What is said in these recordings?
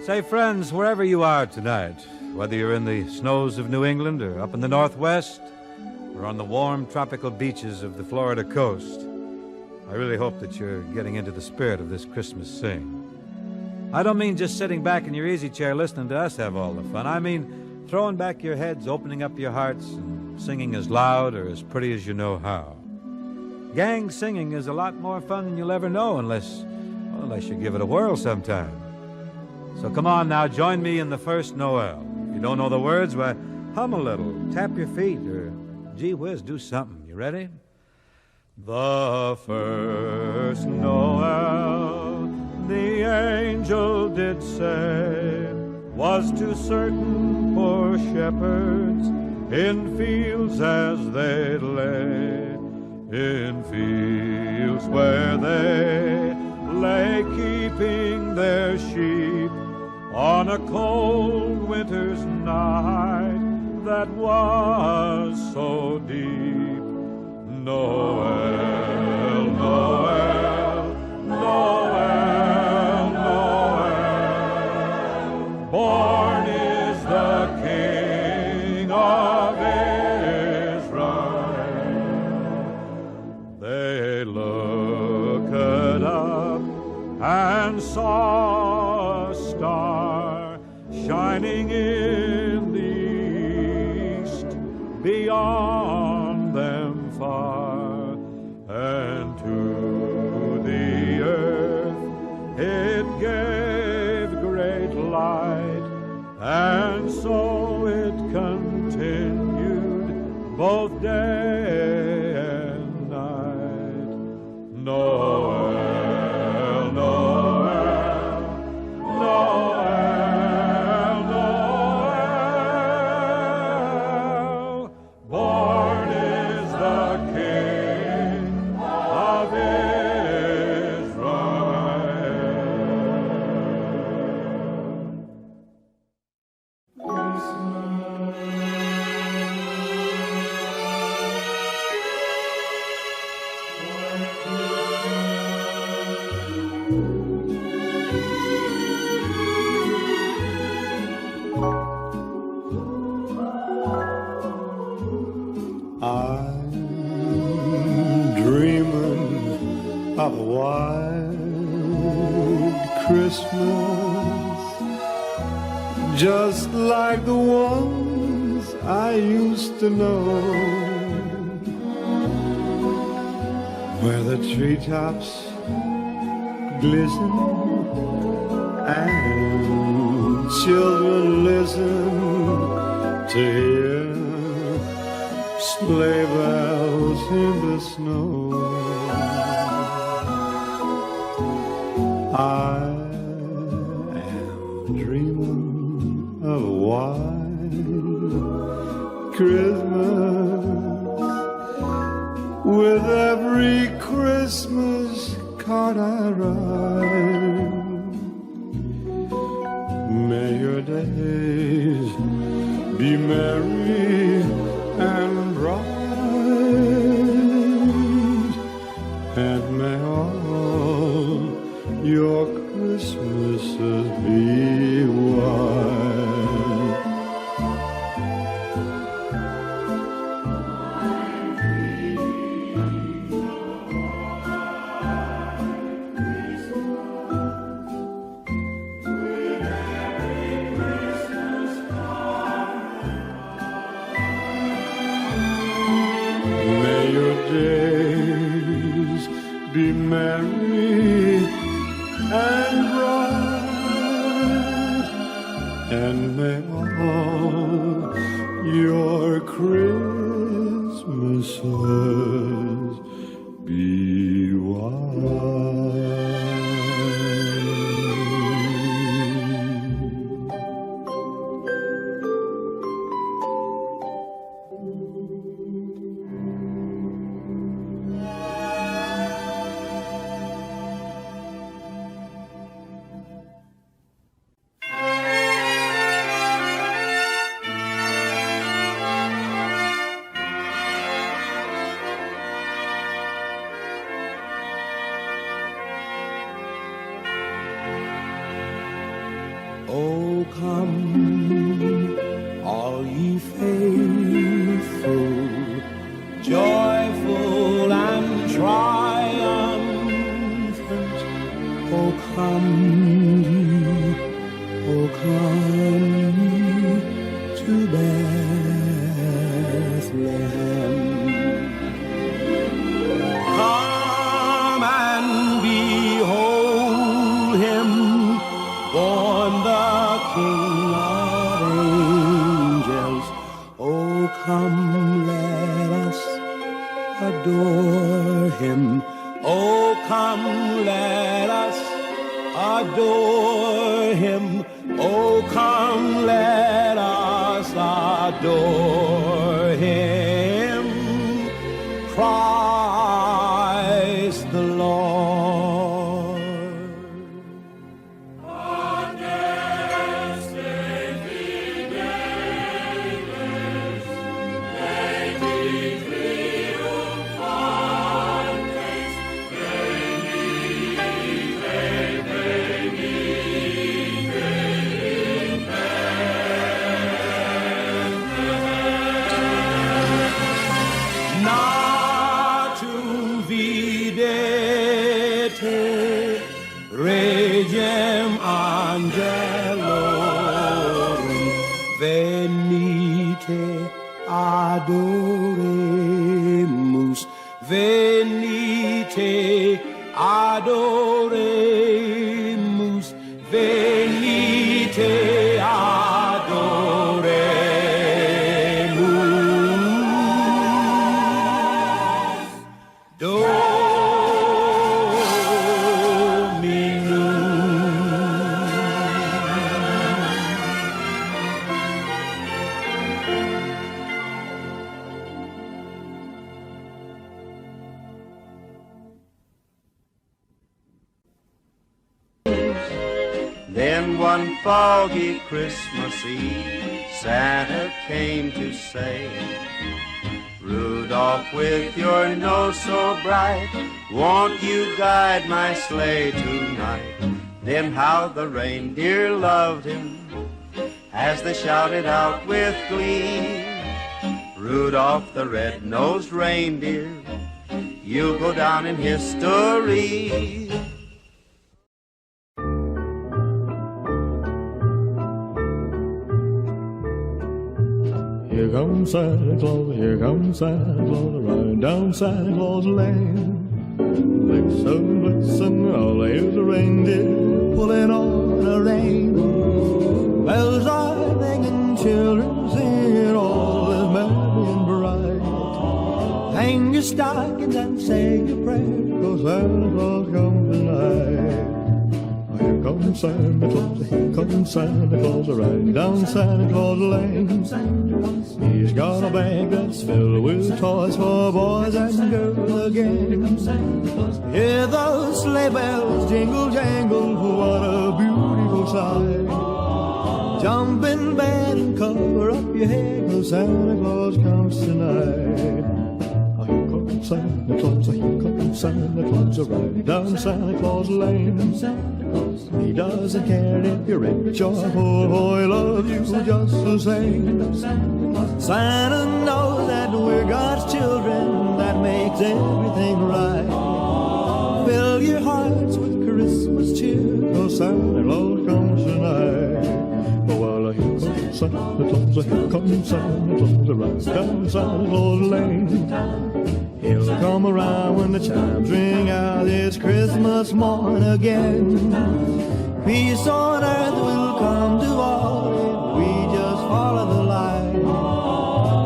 Say, friends, wherever you are tonight, whether you're in the snows of New England or up in the Northwest or on the warm tropical beaches of the Florida coast, I really hope that you're getting into the spirit of this Christmas sing. I don't mean just sitting back in your easy chair listening to us have all the fun. I mean throwing back your heads, opening up your hearts, and singing as loud or as pretty as you know how. Gang singing is a lot more fun than you'll ever know unless you give it a whirl sometime. So come on now, join me in the first Noel. If you don't know the words, why, hum a little, tap your feet, or gee whiz, do something. You ready? The first Noel, the angel did say, was to certain poor shepherds in fields as they lay, in fields where they lay keeping their sheep on a cold winter's night that was so deep. Noel, Noel, Noel, Noel, born is the King of Israel. They looked up and saw a star shining in the east beyond them far, and to the earth it gave great light, and so it continued both day and night. Noel, Noel, Noel, Noel, born is the King of I'm dreaming of a wild Christmas, just like the ones I used to know, where the treetops glisten and children listen to hear sleigh bells in the snow. I am dreaming of a wild Christmas, with every Christmas card I write. May your days be merry and bright, and may all your Christmases be white. Days be merry and bright, and may all your Christmases be white. oh come to Bethlehem. Come and behold him, born the King of angels. Oh come, let us adore him. Oh come, let us adore him. Oh come, let us adore him. Christ the Lord. On yesterday days, they decree upon Natum videte regem angelorum, venite adoremus, venite adoremus, venite adoremus. Then one foggy Christmas Eve, Santa came to say, Rudolph, with your nose so bright, won't you guide my sleigh tonight? Then how the reindeer loved him as they shouted out with glee, Rudolph the red-nosed reindeer, you'll go down in history. Here comes Santa Claus, here comes Santa Claus, riding down Santa Claus Lane. Blitzen, blitzen, all here's a reindeer pulling on a rein. Bells are ringing, children singing, all is merry and bright. Hang your stockings and say your prayers, 'cause Santa Claus comes tonight. Here comes Santa Claus, here comes Santa Claus, riding down Santa Claus Lane. He's got a bag that's filled with toys for boys and girls again. Hear those sleigh bells jingle jangle, what a beautiful sight. Jump in bed and cover up your head, 'cause Santa Claus comes tonight. Here comes Santa Claus, here comes Santa Claus, riding down Santa Claus Lane. He doesn't care if you're rich or poor, oh, he loves you just the same. Santa knows that we're God's children, that makes everything right. Fill your hearts with Christmas cheer, 'cause Santa Claus comes tonight. Oh, well, here comes Santa Claus, here comes Santa Claus, right down Santa Claus Lane. He'll come around when the chimes ring out, it's Christmas morn again. Peace on earth will come to all if we just follow the light.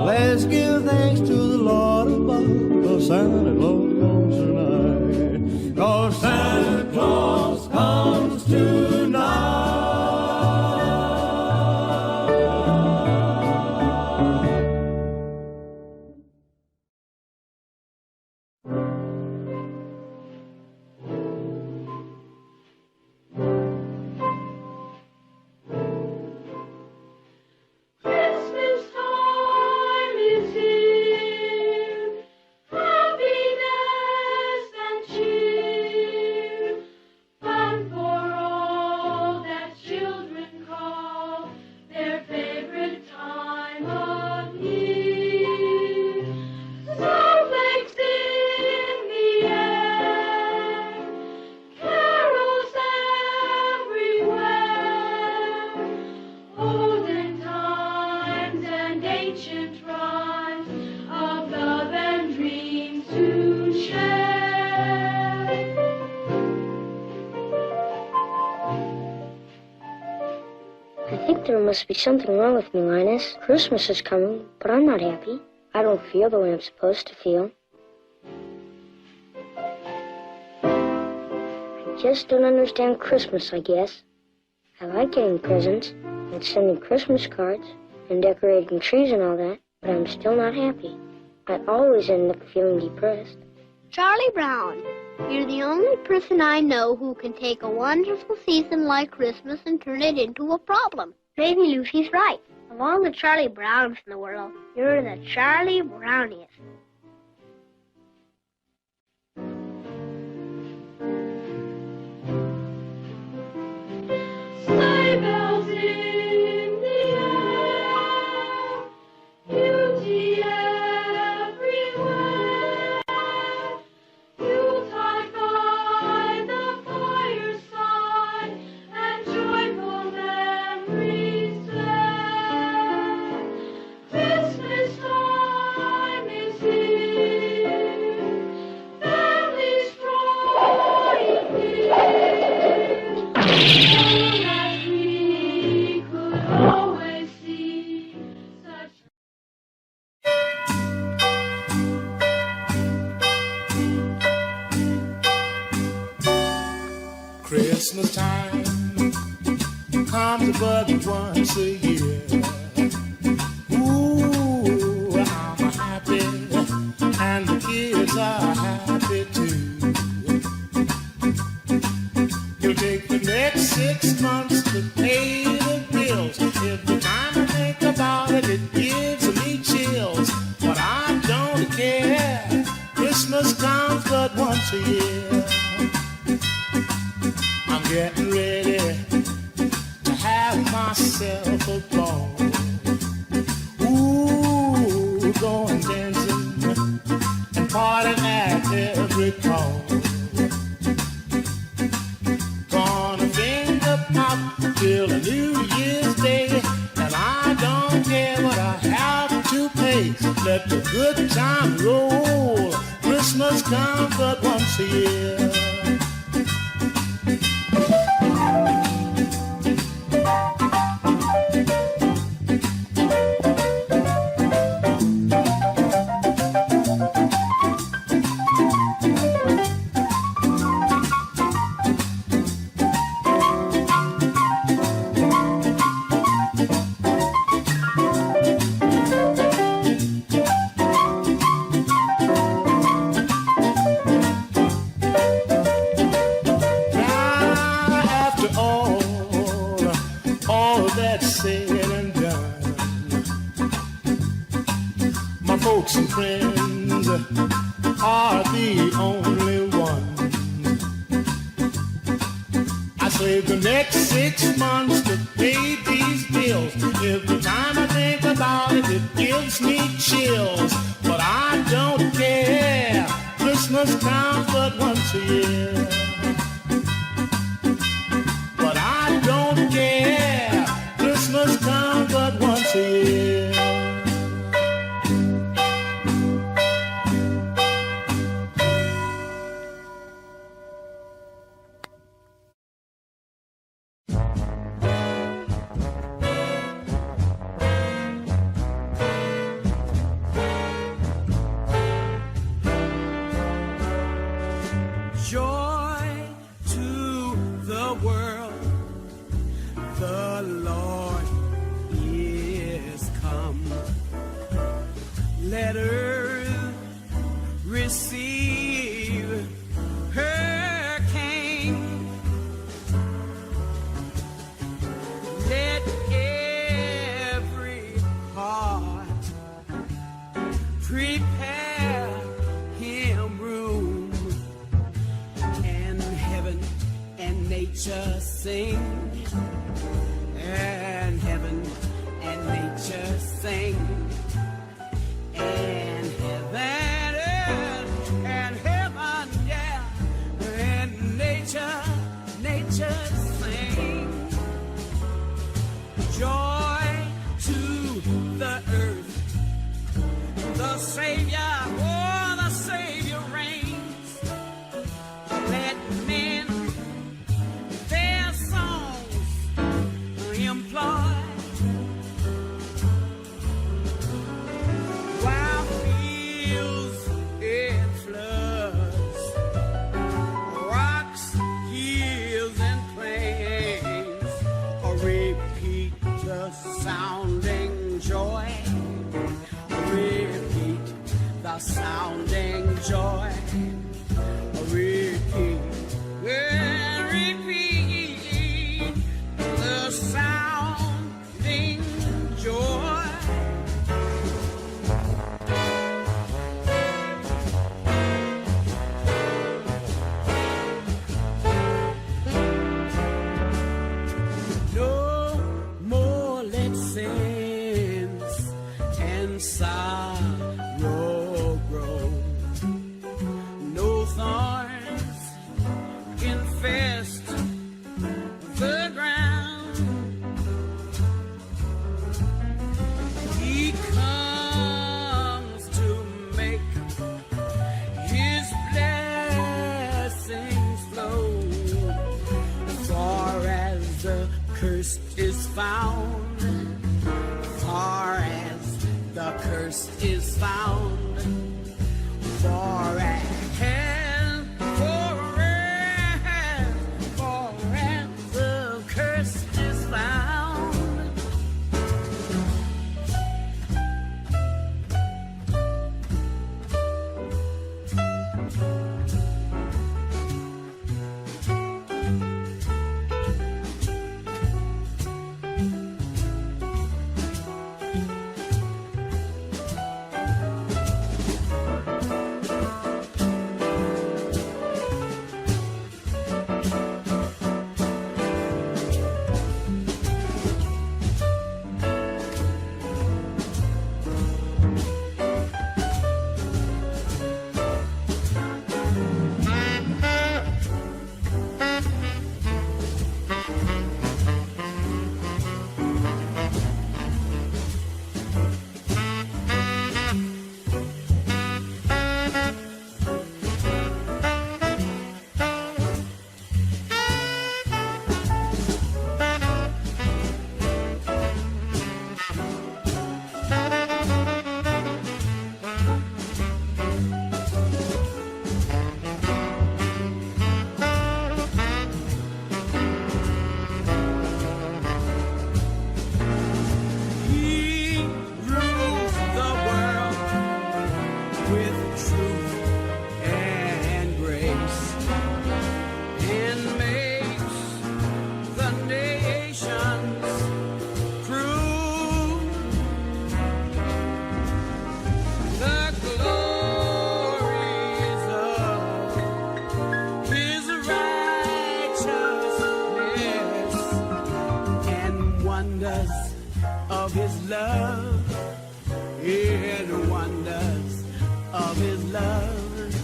Let's give thanks to the Lord above, 'cause Santa Claus comes tonight. 'Cause Santa Claus comes tonight. Christmas there must be something wrong with me, Linus. Christmas is coming, but I'm not happy. I don't feel the way I'm supposed to feel. I just don't understand Christmas, I guess. I like getting presents and sending Christmas cards and decorating trees and all that, but I'm still not happy. I always end up feeling depressed. Charlie Brown, you're the only person I know who can take a wonderful season like Christmas and turn it into a problem. Maybe Lucy's right. Of all the Charlie Browns in the world, you're the Charlie Browniest. Sleigh bells in the air, beauty everywhere. Yuletide by the fireside, and joyful memories there. Christmas time is here, families drawing near. That we could always see such. Christmas time comes but once a year. Ooh, I'm happy, and the kids are happy too. You'll take the next 6 months to pay the bills. Every time I think about it, it gives me chills. But I don't care. Christmas comes but once a year. I'm getting ready to have myself a ball. Ooh, going dancing and partying at every call. Gonna finger pop till New Year's Day, and I don't care what I have to pay. Let the good time roll. Christmas comes but once a year. Folks and friends are the only ones. I save the next 6 months to pay these bills. Every time I think about it, it gives me chills. But I don't care. Christmas comes but once a year. But I don't care. Christmas comes but once a year. Joy to the world, the Lord is come. Let earth receive her King. Let every heart prepare him room, and heaven and nature sing, and heaven and nature sing, and heaven and heaven, yeah, and nature sing. Joy to the earth, the Savior, oh, the Savior reigns. Let men their song joy. Repeat, well, repeat the sounding joy. No more lessons and sorrow grow. No thorns infest the ground. He comes to make his blessings flow. Far as the curse is found, far as the curse is found, far as the curse is found. He rules the world with truth and grace, and makes the nations prove the glories of his righteousness and wonders of his love, and wonders of his love,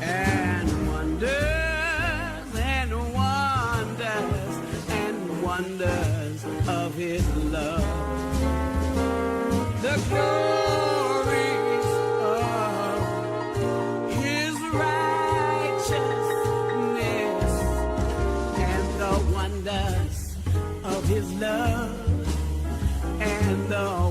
and wonders and wonders and wonders of his love. The glories of his righteousness and the wonders of his love, and the